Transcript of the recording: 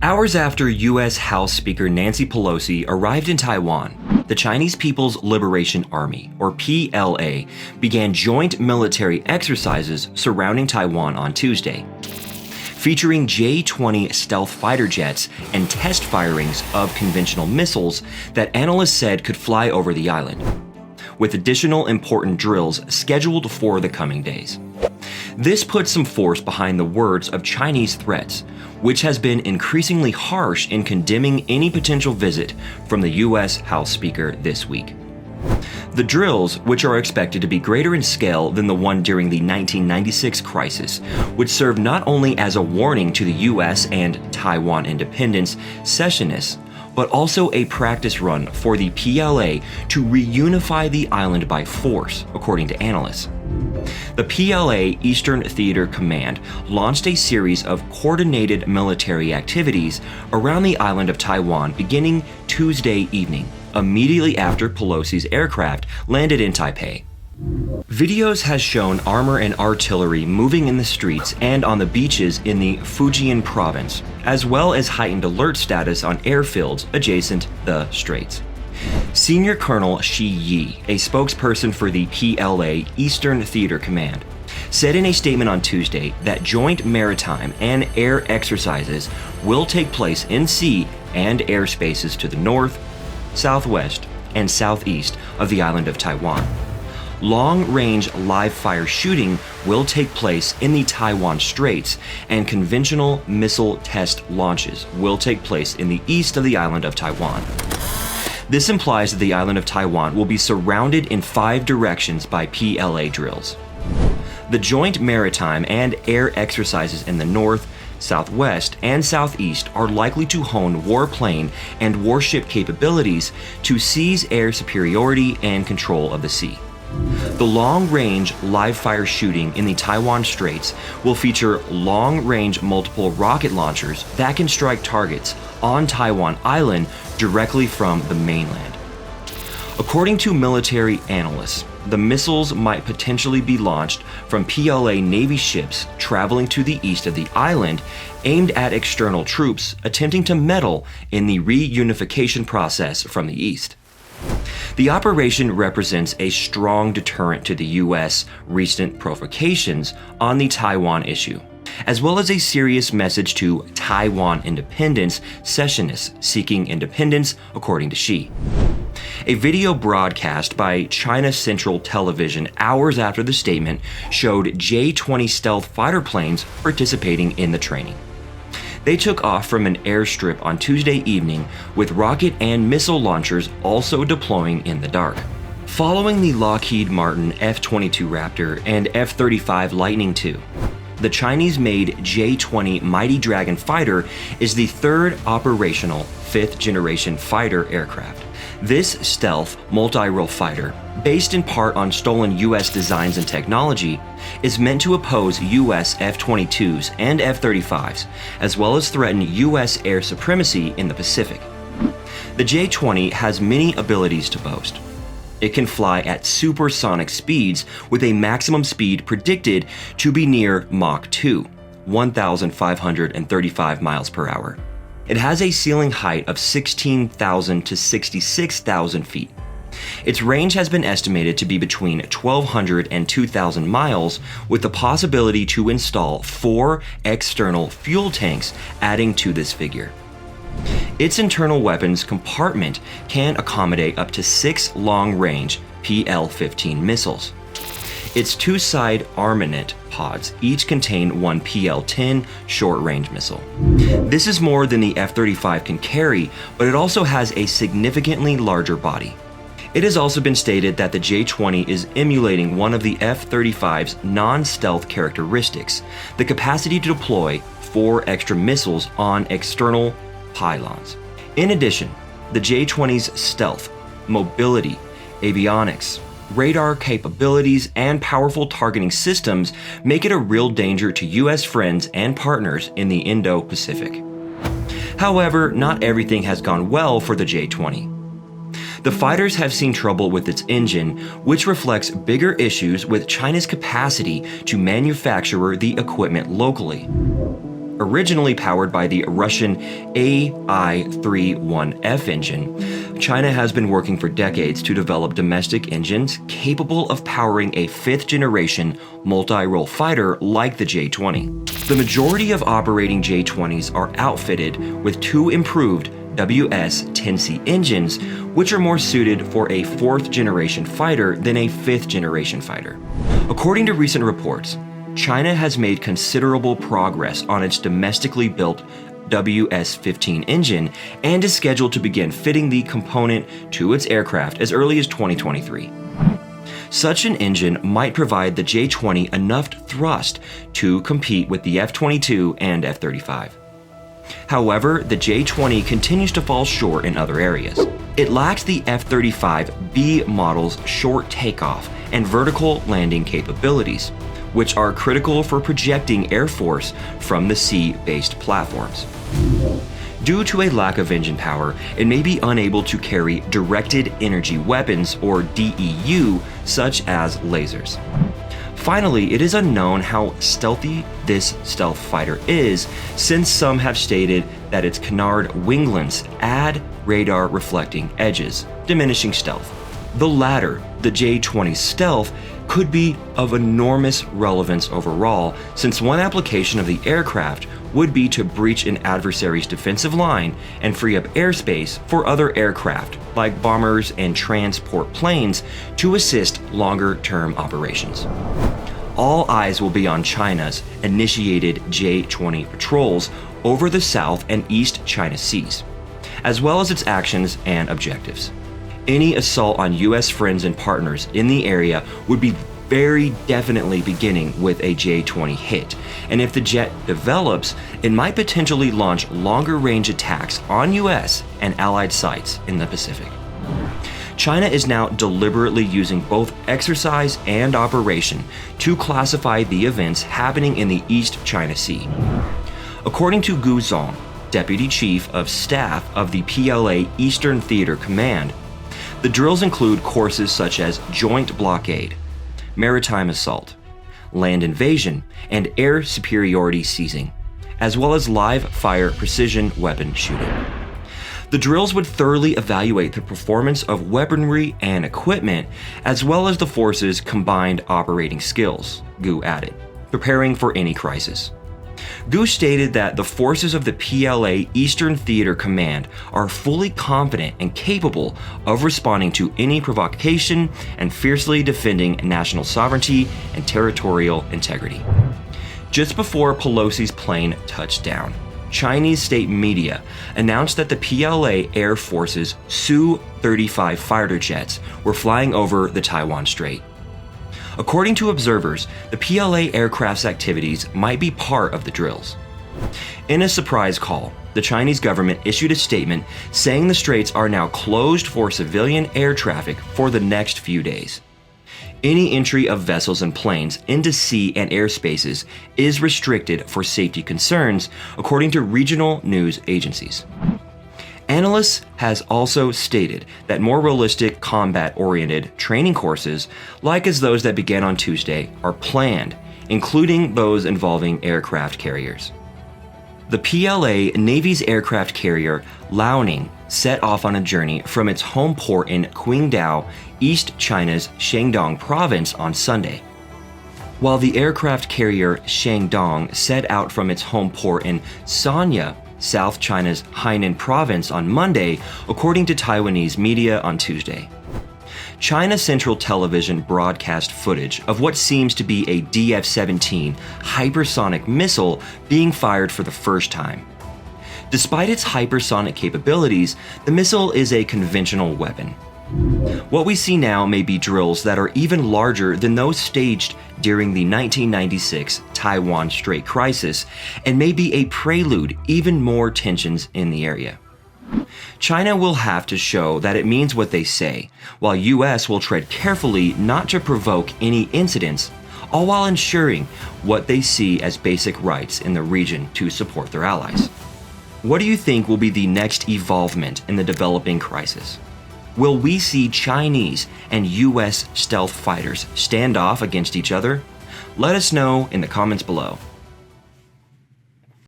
Hours after U.S. House Speaker Nancy Pelosi arrived in Taiwan, the Chinese People's Liberation Army, or PLA, began joint military exercises surrounding Taiwan on Tuesday, featuring J-20 stealth fighter jets and test firings of conventional missiles that analysts said could fly over the island, with additional important drills scheduled for the coming days. This puts some force behind the words of Chinese threats, which has been increasingly harsh in condemning any potential visit from the U.S. House Speaker this week. The drills, which are expected to be greater in scale than the one during the 1996 crisis, would serve not only as a warning to the U.S. and Taiwan independence secessionists, but also a practice run for the PLA to reunify the island by force, according to analysts. The PLA Eastern Theater Command launched a series of coordinated military activities around the island of Taiwan beginning Tuesday evening, immediately after Pelosi's aircraft landed in Taipei. Videos has shown armor and artillery moving in the streets and on the beaches in the Fujian province, as well as heightened alert status on airfields adjacent the straits. Senior Colonel Shi Yi, a spokesperson for the PLA Eastern Theater Command, said in a statement on Tuesday that joint maritime and air exercises will take place in sea and airspaces to the north, southwest, and southeast of the island of Taiwan. Long-range live-fire shooting will take place in the Taiwan Straits, and conventional missile test launches will take place in the east of the island of Taiwan. This implies that the island of Taiwan will be surrounded in 5 directions by PLA drills. The joint maritime and air exercises in the north, southwest, and southeast are likely to hone warplane and warship capabilities to seize air superiority and control of the sea. The long-range live-fire shooting in the Taiwan Straits will feature long-range multiple rocket launchers that can strike targets on Taiwan Island directly from the mainland. According to military analysts, the missiles might potentially be launched from PLA Navy ships traveling to the east of the island, aimed at external troops attempting to meddle in the reunification process from the east. The operation represents a strong deterrent to the U.S. recent provocations on the Taiwan issue, as well as a serious message to Taiwan independence secessionists seeking independence, according to Xi. A video broadcast by China Central Television hours after the statement showed J-20 stealth fighter planes participating in the training. They took off from an airstrip on Tuesday evening, with rocket and missile launchers also deploying in the dark. Following the Lockheed Martin F-22 Raptor and F-35 Lightning II, the Chinese-made J-20 Mighty Dragon fighter is the third operational 5th-generation fighter aircraft. This stealth multi-role fighter, based in part on stolen U.S. designs and technology, is meant to oppose U.S. F-22s and F-35s, as well as threaten U.S. air supremacy in the Pacific. The J-20 has many abilities to boast. It can fly at supersonic speeds with a maximum speed predicted to be near Mach 2, 1,535 miles per hour. It has a ceiling height of 16,000 to 66,000 feet. Its range has been estimated to be between 1,200 and 2,000 miles, with the possibility to install 4 external fuel tanks adding to this figure. Its internal weapons compartment can accommodate up to 6 long-range PL-15 missiles. Its 2-side armament pods each contain 1 PL-10 short-range missile. This is more than the F-35 can carry, but it also has a significantly larger body. It has also been stated that the J-20 is emulating one of the F-35's non-stealth characteristics, the capacity to deploy 4 extra missiles on external pylons. In addition, the J-20's stealth, mobility, avionics, radar capabilities, and powerful targeting systems make it a real danger to U.S. friends and partners in the Indo-Pacific. However, not everything has gone well for the J-20. The fighters have seen trouble with its engine, which reflects bigger issues with China's capacity to manufacture the equipment locally. Originally powered by the Russian AI-31F engine, China has been working for decades to develop domestic engines capable of powering a fifth-generation multi-role fighter like the J-20. The majority of operating J-20s are outfitted with two improved WS-10C engines, which are more suited for a fourth-generation fighter than a fifth-generation fighter. According to recent reports, China has made considerable progress on its domestically built WS-15 engine and is scheduled to begin fitting the component to its aircraft as early as 2023. Such an engine might provide the J-20 enough thrust to compete with the F-22 and F-35. However, the J-20 continues to fall short in other areas. It lacks the F-35B model's short takeoff and vertical landing capabilities, which are critical for projecting air force from the sea-based platforms. Due to a lack of engine power, it may be unable to carry directed energy weapons, or DEU, such as lasers. Finally, it is unknown how stealthy this stealth fighter is, since some have stated that its canard winglets add radar reflecting edges, diminishing stealth. The latter, the J-20 stealth, could be of enormous relevance overall, since one application of the aircraft would be to breach an adversary's defensive line and free up airspace for other aircraft, like bombers and transport planes, to assist longer-term operations. All eyes will be on China's initiated J-20 patrols over the South and East China Seas, as well as its actions and objectives. Any assault on U.S. friends and partners in the area would be very definitely beginning with a J-20 hit, and if the jet develops, it might potentially launch longer-range attacks on U.S. and allied sites in the Pacific. China is now deliberately using both exercise and operation to classify the events happening in the East China Sea. According to Gu Zong, Deputy Chief of Staff of the PLA Eastern Theater Command, the drills include courses such as joint blockade, maritime assault, land invasion, and air superiority seizing, as well as live fire precision weapon shooting. The drills would thoroughly evaluate the performance of weaponry and equipment, as well as the forces' combined operating skills, Gu added, preparing for any crisis. Gu stated that the forces of the PLA Eastern Theater Command are fully confident and capable of responding to any provocation and fiercely defending national sovereignty and territorial integrity. Just before Pelosi's plane touched down, Chinese state media announced that the PLA Air Force's Su-35 fighter jets were flying over the Taiwan Strait. According to observers, the PLA aircraft's activities might be part of the drills. In a surprise call, the Chinese government issued a statement saying the straits are now closed for civilian air traffic for the next few days. Any entry of vessels and planes into sea and airspaces is restricted for safety concerns, according to regional news agencies. Analysts has also stated that more realistic combat-oriented training courses, like as those that began on Tuesday, are planned, including those involving aircraft carriers. The PLA Navy's aircraft carrier Liaoning set off on a journey from its home port in Qingdao, East China's Shandong province on Sunday. While the aircraft carrier Shandong set out from its home port in Sanya, South China's Hainan province on Monday, according to Taiwanese media on Tuesday. China Central Television broadcast footage of what seems to be a DF-17 hypersonic missile being fired for the first time. Despite its hypersonic capabilities, the missile is a conventional weapon. What we see now may be drills that are even larger than those staged during the 1996 Taiwan Strait crisis, and may be a prelude even more tensions in the area. China will have to show that it means what they say, while US will tread carefully not to provoke any incidents, all while ensuring what they see as basic rights in the region to support their allies. What do you think will be the next evolvement in the developing crisis? Will we see Chinese and US stealth fighters stand off against each other? Let us know in the comments below.